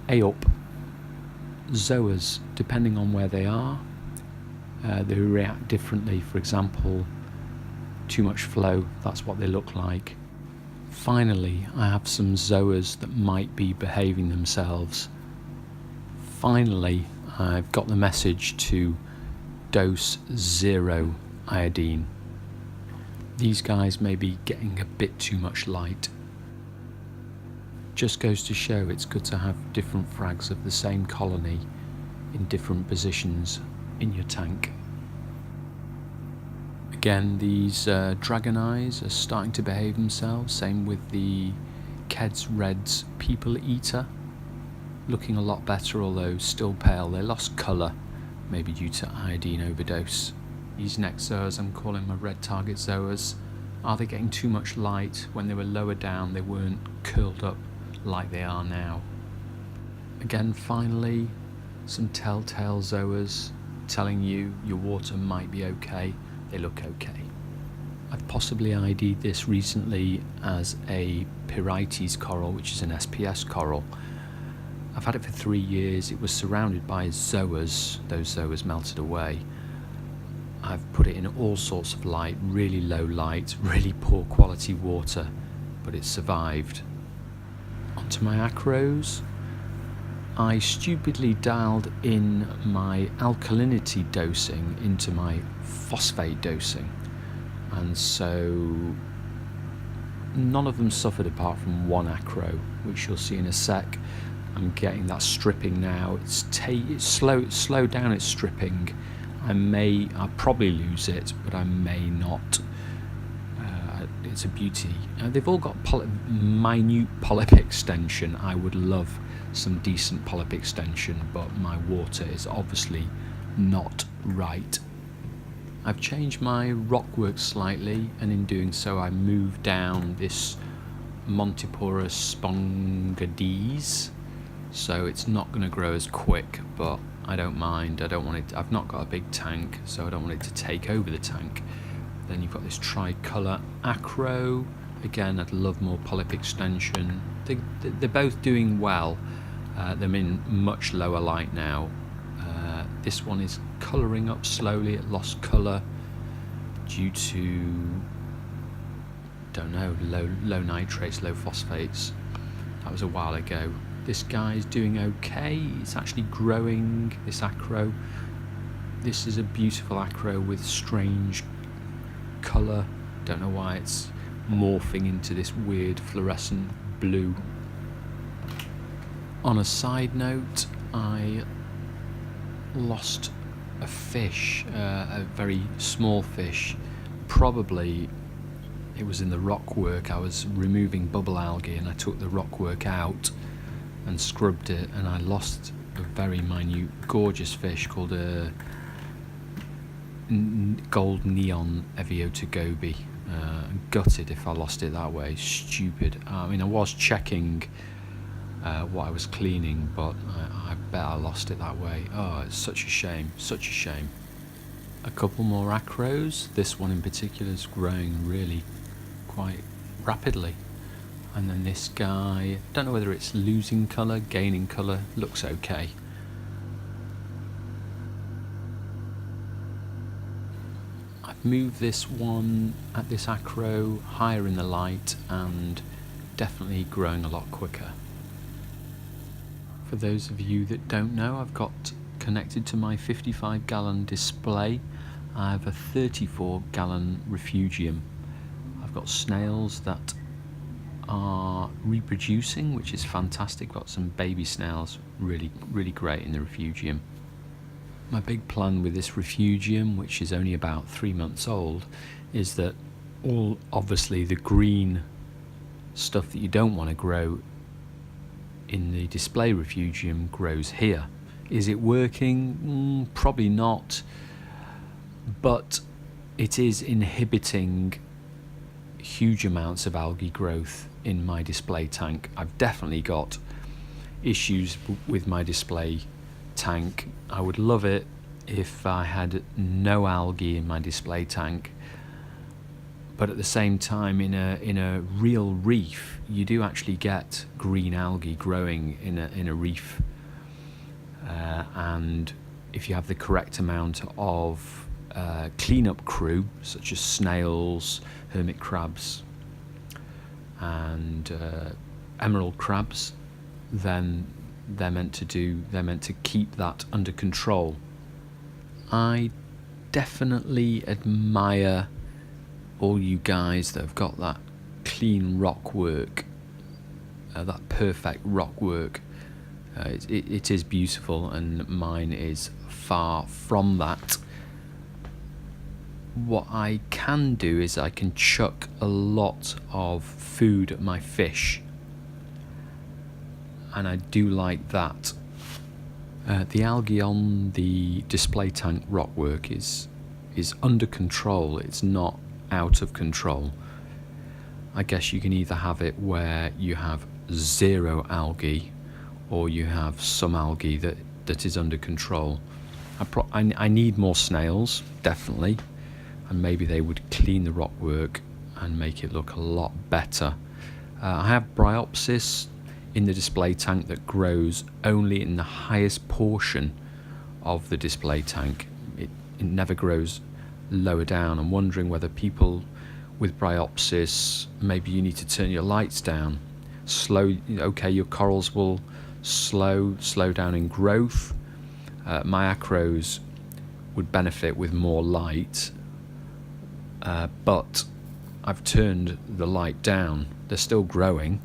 up. Zoas, depending on where they are, they react differently. For example, too much flow, that's what they look like. Finally, I have some zoas that might be behaving themselves. Finally, I've got the message to dose 0 iodine. These guys may be getting a bit too much light. Just goes to show it's good to have different frags of the same colony in different positions in your tank. Again, these dragon eyes are starting to behave themselves. Same with the Keds Reds People Eater. Looking a lot better, although still pale. They lost colour, maybe due to iodine overdose. These next zoas I'm calling my red target zoas. Are they getting too much light? When they were lower down, they weren't curled up like they are now. Again, finally, some telltale zoas telling you your water might be okay. They look okay. I've possibly ID'd this recently as a Pirites coral, which is an SPS coral. I've had it for 3 years. It was surrounded by zoas. Those zoas melted away. I've put it in all sorts of light, really low light, really poor quality water, but it survived. Onto my acros. I stupidly dialed in my alkalinity dosing into my phosphate dosing, and so none of them suffered apart from one acro, which you'll see in a sec. I'm getting that stripping now. It's slow down its stripping. I'll probably lose it, but I may not. It's a beauty. They've all got minute polyp extension. I would love some decent polyp extension, but my water is obviously not right. I've changed my rockwork slightly, and in doing so I moved down this Montiporus spongades, so it's not going to grow as quick, but I don't mind. I don't want it. I've not got a big tank, so I don't want it to take over the tank. Then you've got this tricolour acro. Again, I'd love more polyp extension. They're both doing well. They're in much lower light now. This one is colouring up slowly. It lost colour due to, don't know, low nitrates, low phosphates. That was a while ago. This guy's doing okay. It's actually growing, this acro. This is a beautiful acro with strange colour. Don't know why it's morphing into this weird fluorescent blue. On a side note, I lost a fish, a very small fish. Probably it was in the rockwork. I was removing bubble algae and I took the rockwork out and scrubbed it, and I lost a very minute, gorgeous fish called a gold neon Eviota goby. Gutted if I lost it that way. Stupid. I mean, I was checking what I was cleaning, but I bet I lost it that way. Oh, it's such a shame, such a shame. A couple more acros. This one in particular is growing really quite rapidly. And then this guy, don't know whether it's losing colour, gaining colour, looks okay. I've moved this one at this acro higher in the light and definitely growing a lot quicker. For those of you that don't know, I've got connected to my 55-gallon display. I have a 34-gallon refugium. I've got snails that are reproducing, which is fantastic. Got some baby snails, really great in the refugium. My big plan with this refugium, which is only about 3 months old, is that all obviously the green stuff that you don't want to grow in the display refugium grows here. Is it working? Probably not, but it is inhibiting huge amounts of algae growth in my display tank. I've definitely got issues with my display tank. I would love it if I had no algae in my display tank, But at the same time, in a real reef, you do actually get green algae growing in a reef, and if you have the correct amount of cleanup crew, such as snails, hermit crabs, and emerald crabs, then they're meant to keep that under control. I definitely admire all you guys that have got that clean rock work, that perfect rock work. It is beautiful, and mine is far from that. What I can do is I can chuck a lot of food at my fish, and I do like that. The algae on the display tank rock work is under control. It's not out of control. I guess you can either have it where you have zero algae, or you have some algae that is under control. I need more snails, definitely, and maybe they would clean the rock work and make it look a lot better. I have Bryopsis in the display tank that grows only in the highest portion of the display tank. It never grows lower down. I'm wondering whether people with Bryopsis, maybe you need to turn your lights down. Okay, your corals will slow down in growth. My acros would benefit with more light, but I've turned the light down. They're still growing,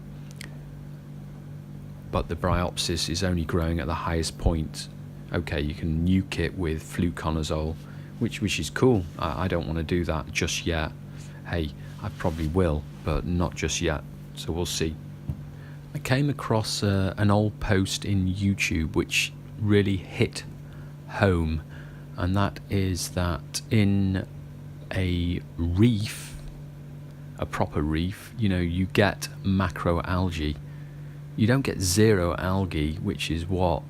but the Bryopsis is only growing at the highest point. Okay, you can nuke it with fluconazole, which is cool. I don't want to do that just yet. Hey, I probably will, but not just yet, so we'll see. I came across an old post in YouTube which really hit home, and that is that in a reef, a proper reef, you get macroalgae. You don't get zero algae, which is what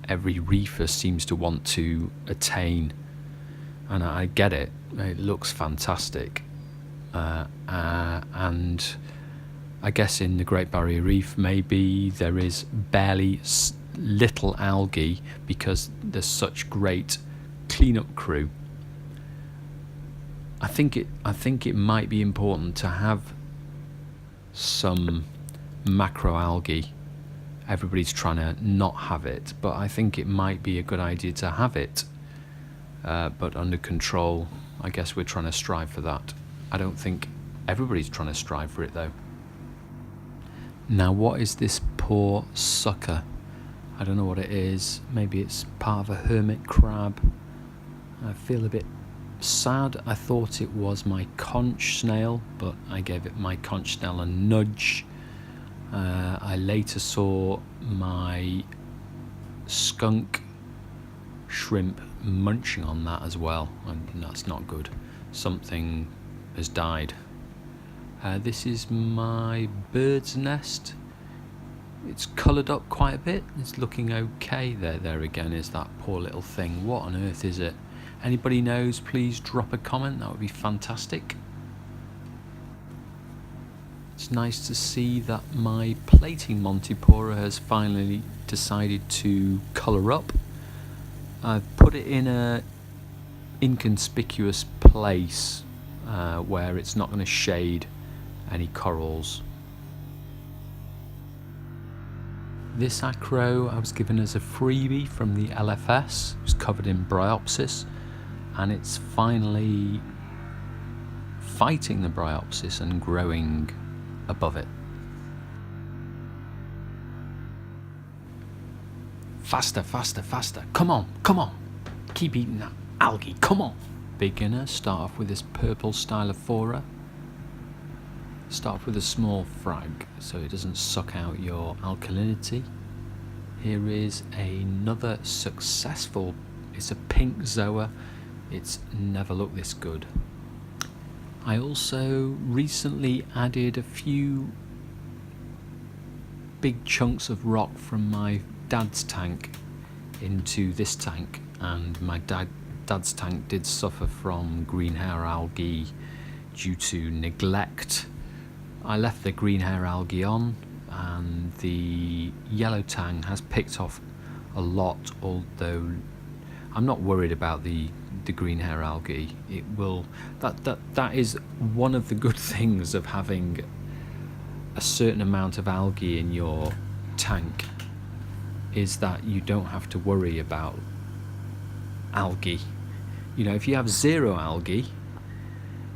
every reefer seems to want to attain, and I get it. It looks fantastic, and I guess in the Great Barrier Reef maybe there is barely little algae because there's such great cleanup crew. I think it might be important to have some macroalgae. Everybody's trying to not have it, but I think it might be a good idea to have it, but under control. I guess we're trying to strive for that. I don't think everybody's trying to strive for it though. Now, what is this poor sucker? I don't know what it is. Maybe it's part of a hermit crab. I feel a bit sad. I thought it was my conch snail, but I gave it my conch snail a nudge. I later saw my skunk shrimp munching on that as well, and that's not good. Something has died. This is my bird's nest. It's coloured up quite a bit. It's looking okay. There again is that poor little thing. What on earth is it? Anybody knows, please drop a comment. That would be fantastic. It's nice to see that my plating Montipora has finally decided to colour up. I've put it in a inconspicuous place where it's not going to shade any corals. This acro I was given as a freebie from the LFS. It was covered in Bryopsis, and it's finally fighting the Bryopsis and growing above it. Faster, faster, faster. Come on. Keep eating that algae, come on. Beginner, start off with this purple Stylophora. Start off with a small frag so it doesn't suck out your alkalinity. Here is another successful, it's a pink Zoa. It's never looked this good. I also recently added a few big chunks of rock from my dad's tank into this tank, and my dad's tank did suffer from green hair algae due to neglect. I left the green hair algae on, and the yellow tang has picked off a lot, although I'm not worried about the green hair algae. It will, that is one of the good things of having a certain amount of algae in your tank, is that you don't have to worry about algae. You know, if you have zero algae,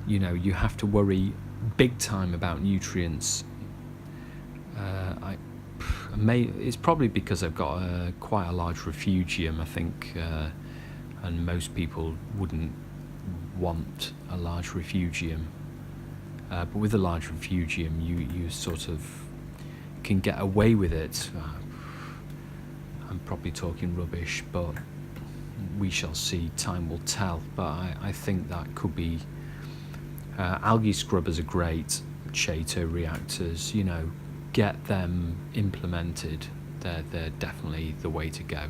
you know, you have to worry big time about nutrients. It's probably because I've got quite a large refugium, I think, and most people wouldn't want a large refugium. But with a large refugium, you sort of can get away with it. I'm probably talking rubbish, but we shall see. Time will tell. But I think that could be. Algae scrubbers are great. Chaeto reactors, you know, get them implemented. They're definitely the way to go.